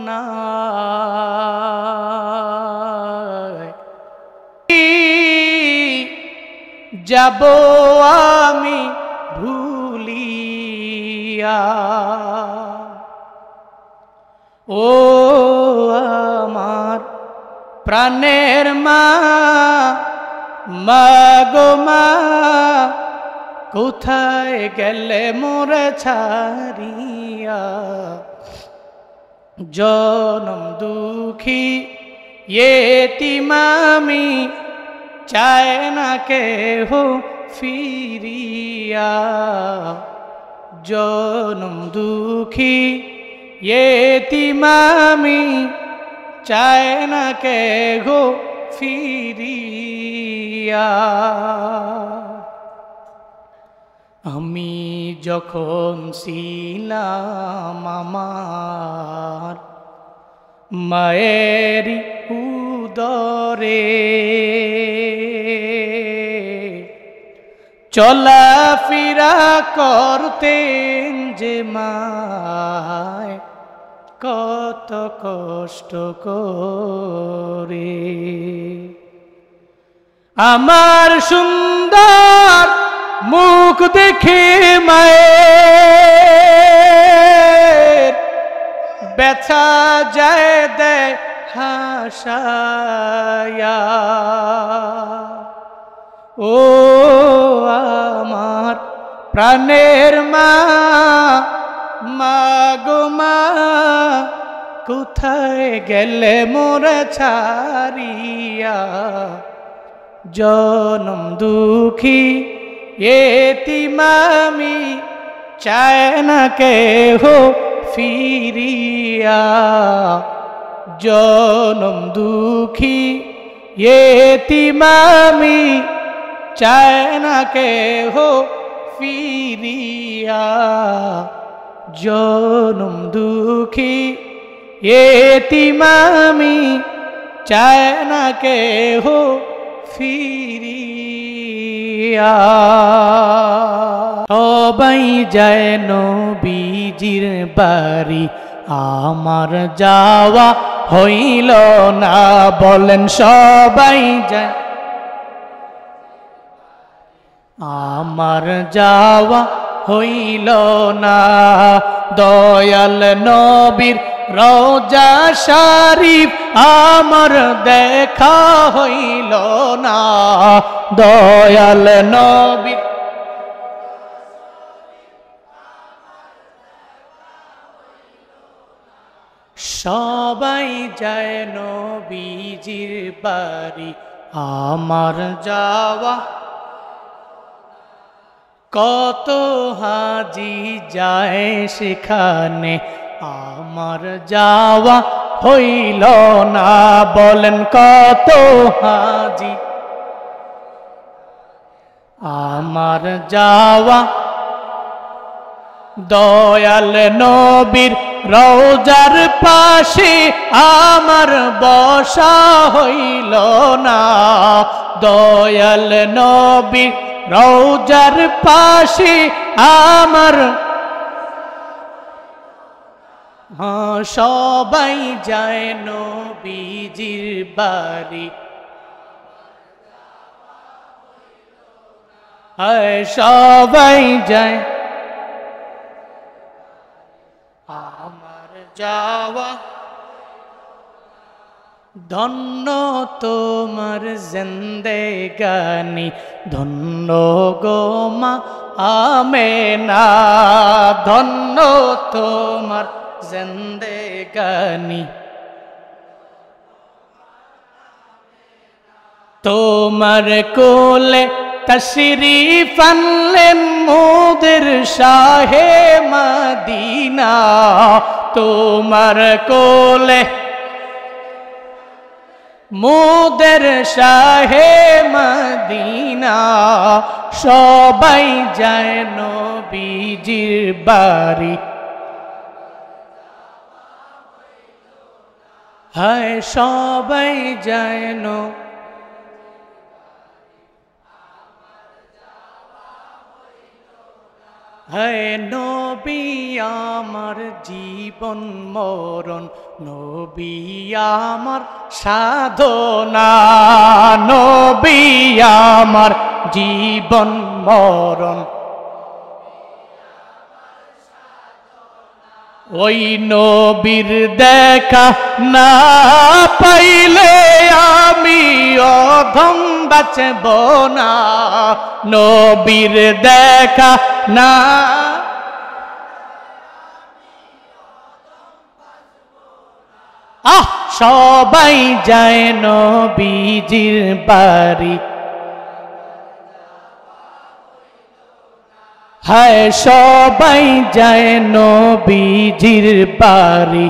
না যাব আমি ভুলিয়া ও আমার প্রাণের মা মাগো মা কোথায় গেলে মোরে ছাড়িয়া জনম দুঃখী এতিম আমি চায় না কেহ ফিরিয়া জনম দুঃখী এতিম আমি চায় না কেহ ফিরিয়া আমি যখন ছিলাম আমার মায়ের উদরে চলাফেরা করতেন যে মায় কত কষ্ট করে আমার সুন্দর মুখ দেখে মায়ের ব্যথা যায় দেয় হাসায়া ও আমার প্রাণের মা মাগো মা কোথায় গেলে মোরে ছাড়িয়া জনম দুঃখী এতিম আমি চায় না কেহ ফিরিয়া জনম দুঃখী এতিম আমি চায় না কেহ ফিরিয়া জনম দুঃখী এতিম আমি চায় না কেহ ফিরিয়া সবাই যায় নবীজির বাড়ি আমার যাওয়া হইল না বলেন সবাই যায় আমার যাওয়া হইল না দয়াল নবীর রওজা শরীফ আমার দেখা হইল না দয়াল নবীর সবাই যায় নবীজির বাড়ি আমার যাওয়া কত হাজি যায় সেখানে আমার যাওয়া হইল না বলেন কত হাজি আমার যাওয়া দয়াল নবীর রওজার পাশে আমার বসা হইল না দয়াল নবীর রওজার পাশে আমার সবাই যায় নবীজির বাড়ি সবাই যায় আমার যাওয়া ধন্য তোমার জিন্দেগানি ধন্য গো মা আমেনা ধন্য তোমার জিন্দেগানি তোমার কোলে তশরিফ আনলেন মোদের শাহে মদিনা তোমার কোলে মোদের শাহে মদিনা সবাই যায় নবীজির বাড়ি হায় সবাই যায় হে নবী আমার জীবন মরণ, নবী আমার সাধনা, নবী আমার জীবন মরণ। ওই নবীর দেখা না পাইলে আমি অধম বাঁচব না, নবীর দেখা না। সবাই যায় নবীজির বাড়ি, হায় সবাই যায় নবীজির বাড়ি।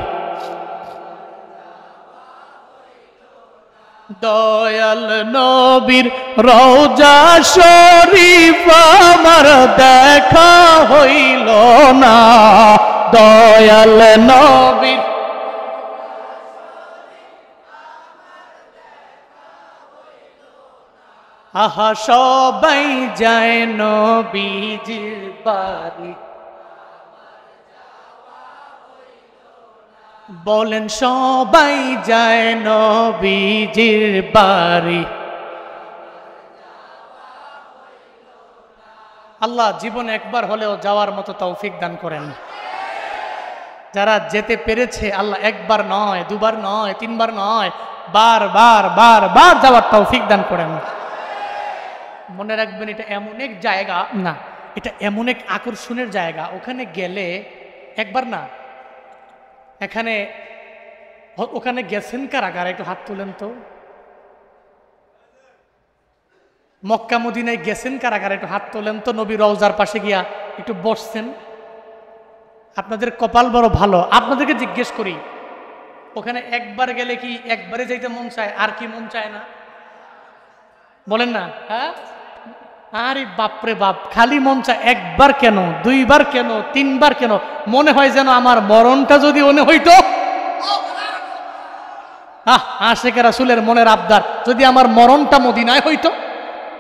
দয়াল নবীর রওজা শরীফ আমার দেখা হইল না, দয়াল নবীর। আহা সবাই যায় নবীজির বাড়ি, বলেন সবাই যায় নবীজির বাড়ি। আল্লাহ জীবনে একবার হলেও যাওয়ার মতো তৌফিক দান করেন। যারা যেতে পেরেছে আল্লাহ একবার নয়, দুবার নয়, তিনবার নয়, বারবার বারবার যাওয়ার তৌফিক দান করেন। মনে রাখবেন এটা এমন এক জায়গা না, এটা এমন এক আকর্ষণের জায়গা, ওখানে গেলে একবার না, এখানে ওখানে গেছেন কারাগার, একটু হাত তুলেন তো। মক্কা মদিনায় গেছেন কারাগার, একটু হাত তোলেন তো। নবী রওজার পাশে গিয়া একটু বসছেন। আপনাদের কপাল বড় ভালো। আপনাদেরকে জিজ্ঞেস করি, ওখানে একবার গেলে কি একবারে যাইতে মন চায়? আর কি মন চায় না? বলেন না? হ্যাঁ, আরে বাপরে বাপ, খালি মন চায় একবার কেন, দুইবার কেন, তিনবার কেন, মনে হয় যেন আমার মরণটা যদি ওনে হইতো। আশিকে রাসূলের মনের আবদার, যদি আমার মরণটা মদিনায় হইতো,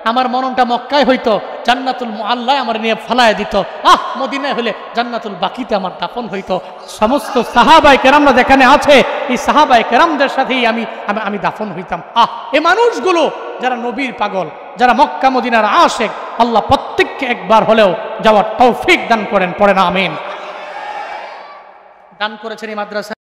আমার মরণটা মক্কায় হইতো, জান্নাতুল মুআল্লায় আমার নিয়ে ফালায় দিত, মদিনায় হলে জান্নাতুল বাকিতে আমার দাফন হইতো। সমস্ত সাহাবায়ে কেরামরা যেখানে আছে, এই সাহাবায়ে কেরামদের সাথেই আমি দাফন হইতাম। এই মানুষগুলো যারা নবীর পাগল, যারা মক্কা মদিনার আশিক, আল্লাহ প্রত্যেককে একবার হলেও যাওয়ার তৌফিক দান করেন। পড়েন আমিন। দান করেছেন এই মাদ্রাসা।